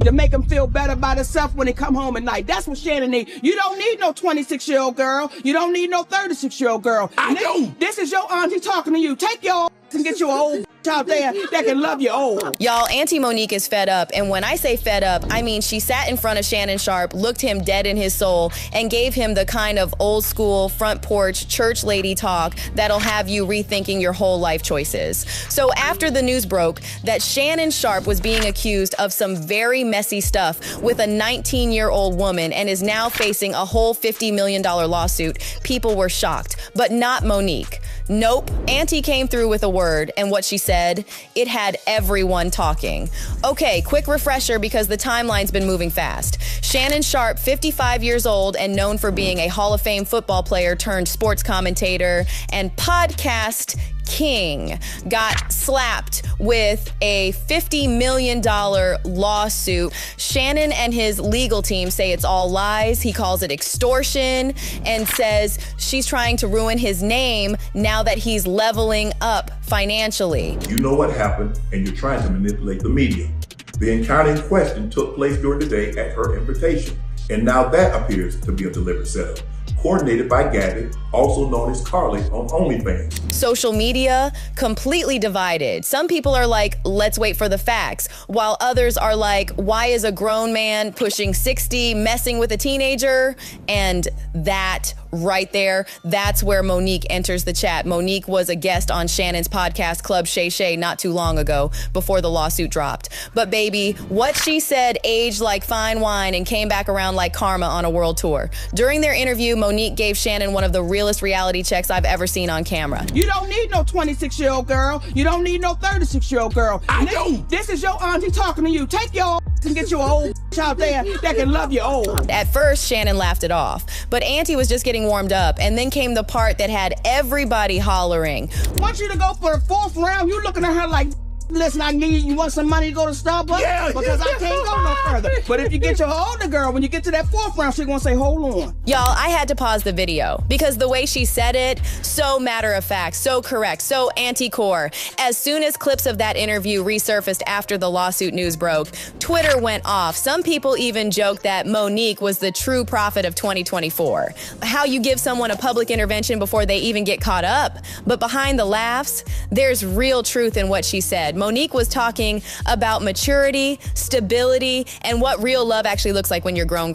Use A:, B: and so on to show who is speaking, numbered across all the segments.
A: to make him feel better about himself when he come home at night. That's what Shannon need. You don't need no 26-year-old girl. You don't need no 36-year-old girl.
B: I do.
A: This is your auntie talking to you. Take your and get you an old out there that can love you old.
C: Y'all, Auntie Monique is fed up, and when I say fed up, I mean she sat in front of Shannon Sharpe, looked him dead in his soul, and gave him the kind of old school front porch church lady talk that'll have you rethinking your whole life choices. So after the news broke that Shannon Sharpe was being accused of some very messy stuff with a 19-year-old woman and is now facing a whole $50 million lawsuit, people were shocked, but not Monique. Nope, Auntie came through with a word, and what she said, it had everyone talking. Okay, quick refresher because the timeline's been moving fast. Shannon Sharpe, 55 years old and known for being a Hall of Fame football player turned sports commentator and podcast king, got slapped with a $50 million lawsuit. Shannon and his legal team say it's all lies. He calls it extortion and says she's trying to ruin his name now that he's leveling up financially.
D: You know what happened, and you're trying to manipulate the media. The encounter in question took place during the day at her invitation, and now that appears to be a deliberate setup, coordinated by Gabby, also known as Carly on OnlyFans.
C: Social media, completely divided. Some people are like, let's wait for the facts, while others are like, why is a grown man pushing 60 messing with a teenager? And that right there, that's where Monique enters the chat. Monique was a guest on Shannon's podcast Club Shay Shay not too long ago, before the lawsuit dropped. But baby, what she said aged like fine wine and came back around like karma on a world tour. During their interview, Monique gave Shannon one of the realest reality checks I've ever seen on camera.
A: You don't need no 26-year-old girl. You don't need no 36-year-old girl.
B: I do.
A: This is your auntie talking to you. Take your and get you an old out there that can love you old.
C: At first, Shannon laughed it off, but Auntie was just getting warmed up, and then came the part that had everybody hollering.
A: I want you to go for the 4th round. You looking at her like, listen, I need you want some money to go to Starbucks?
B: Yeah,
A: because I can't go no further. But if you get your older girl, when you get to that 4th round, she's gonna say, hold on.
C: Y'all, I had to pause the video because the way she said it, so matter of fact, so correct, so anti-core. As soon as clips of that interview resurfaced after the lawsuit news broke, Twitter went off. Some people even joked that Monique was the true prophet of 2024. How you give someone a public intervention before they even get caught up. But behind the laughs, there's real truth in what she said. Monique was talking about maturity, stability, and what real love actually looks like when you're grown.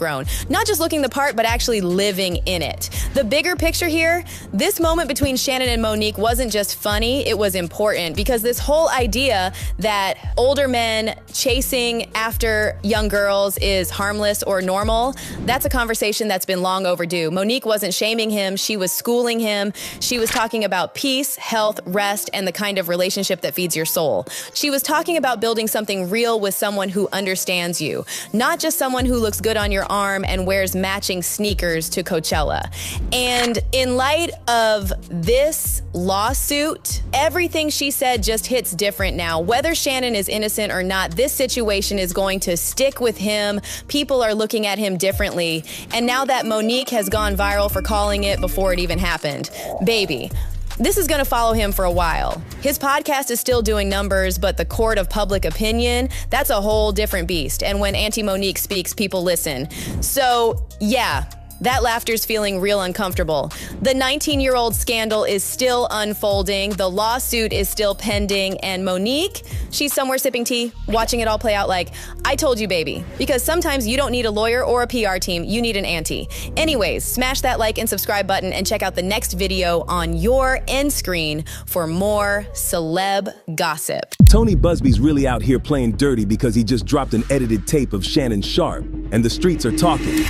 C: Not just looking the part, but actually living in it. The bigger picture here, this moment between Shannon and Monique wasn't just funny, it was important, because this whole idea that older men chasing after young girls is harmless or normal, that's a conversation that's been long overdue. Monique wasn't shaming him, she was schooling him. She was talking about peace, health, rest, and the kind of relationship that feeds your soul. She was talking about building something real with someone who understands you, not just someone who looks good on your arm and wears matching sneakers to Coachella. And in light of this lawsuit, everything she said just hits different now. Whether Shannon is innocent or not, this situation is going to stick with him. People are looking at him differently. And now that Monique has gone viral for calling it before it even happened, baby, this is gonna follow him for a while. His podcast is still doing numbers, but the court of public opinion, that's a whole different beast. And when Auntie Monique speaks, people listen. So yeah, that laughter's feeling real uncomfortable. The 19-year-old scandal is still unfolding, the lawsuit is still pending, and Monique, she's somewhere sipping tea, watching it all play out like, I told you, baby. Because sometimes you don't need a lawyer or a PR team, you need an auntie. Anyways, smash that like and subscribe button and check out the next video on your end screen for more celeb gossip.
E: Tony Busby's really out here playing dirty because he just dropped an edited tape of Shannon Sharpe, and the streets are talking.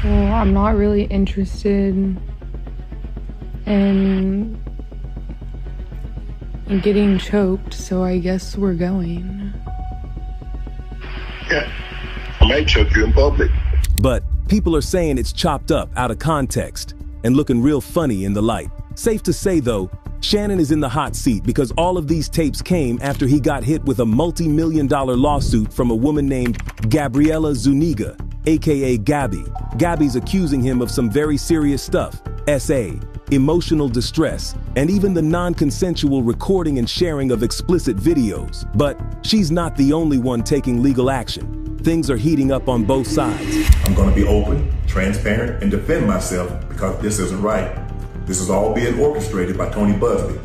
F: Well, I'm not really interested in getting choked, so I guess we're going.
G: Yeah, I might choke you in public.
E: But people are saying it's chopped up out of context and looking real funny in the light. Safe to say, though, Shannon is in the hot seat because all of these tapes came after he got hit with a multi-million-dollar lawsuit from a woman named Gabriela Zuniga, aka Gabby. Gabby's accusing him of some very serious stuff, SA, emotional distress, and even the non-consensual recording and sharing of explicit videos. But she's not the only one taking legal action. things are heating up on both sides.
D: I'm going to be open, transparent, and defend myself because this isn't right. This is all being orchestrated by Tony Busby,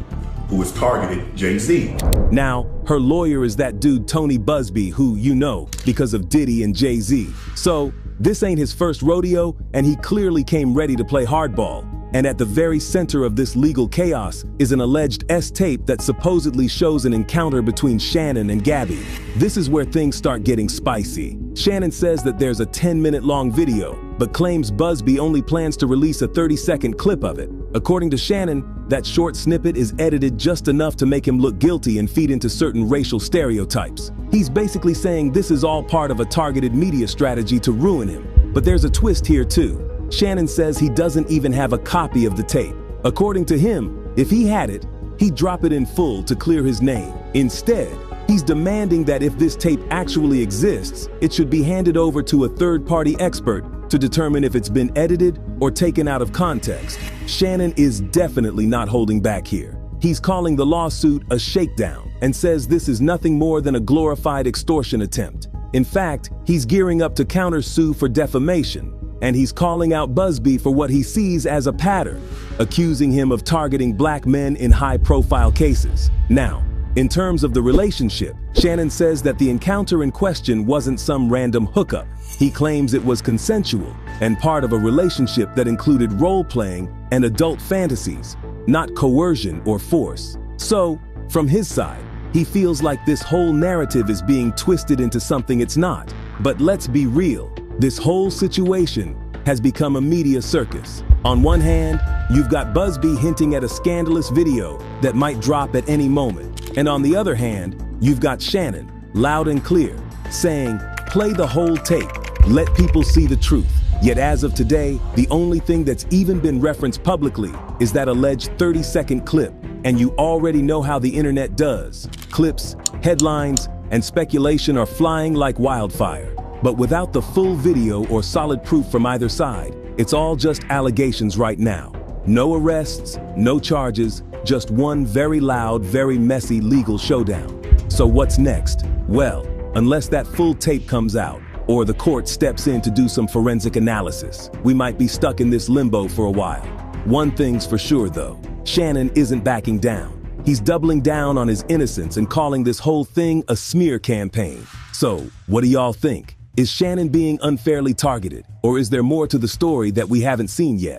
D: who has targeted Jay-Z.
E: Now, her lawyer is that dude Tony Busby, who you know because of Diddy and Jay-Z. So, this ain't his first rodeo, and he clearly came ready to play hardball. And at the very center of this legal chaos is an alleged S-tape that supposedly shows an encounter between Shannon and Gabby. This is where things start getting spicy. Shannon says that there's a 10-minute long video, but claims Busby only plans to release a 30-second clip of it. According to Shannon, that short snippet is edited just enough to make him look guilty and feed into certain racial stereotypes. He's basically saying this is all part of a targeted media strategy to ruin him. But there's a twist here too. Shannon says he doesn't even have a copy of the tape. According to him, if he had it, he'd drop it in full to clear his name. Instead, he's demanding that if this tape actually exists, it should be handed over to a third-party expert to determine if it's been edited or taken out of context. Shannon is definitely not holding back here. He's calling the lawsuit a shakedown and says this is nothing more than a glorified extortion attempt. In fact, he's gearing up to countersue for defamation. And he's calling out Busby for what he sees as a pattern, accusing him of targeting black men in high-profile cases. Now, in terms of the relationship, Shannon says that the encounter in question wasn't some random hookup. He claims it was consensual and part of a relationship that included role-playing and adult fantasies, not coercion or force. So, from his side, he feels like this whole narrative is being twisted into something it's not. But let's be real. This whole situation has become a media circus. On one hand, you've got Busby hinting at a scandalous video that might drop at any moment. And on the other hand, you've got Shannon, loud and clear, saying, play the whole tape, let people see the truth. Yet as of today, the only thing that's even been referenced publicly is that alleged 30-second clip. And you already know how the internet does. Clips, headlines, and speculation are flying like wildfire. But without the full video or solid proof from either side, it's all just allegations right now. No arrests, no charges, just one very loud, very messy legal showdown. So what's next? Well, unless that full tape comes out, or the court steps in to do some forensic analysis, we might be stuck in this limbo for a while. One thing's for sure though, Shannon isn't backing down. He's doubling down on his innocence and calling this whole thing a smear campaign. So, what do y'all think? Is Shannon being unfairly targeted, or is there more to the story that we haven't seen yet?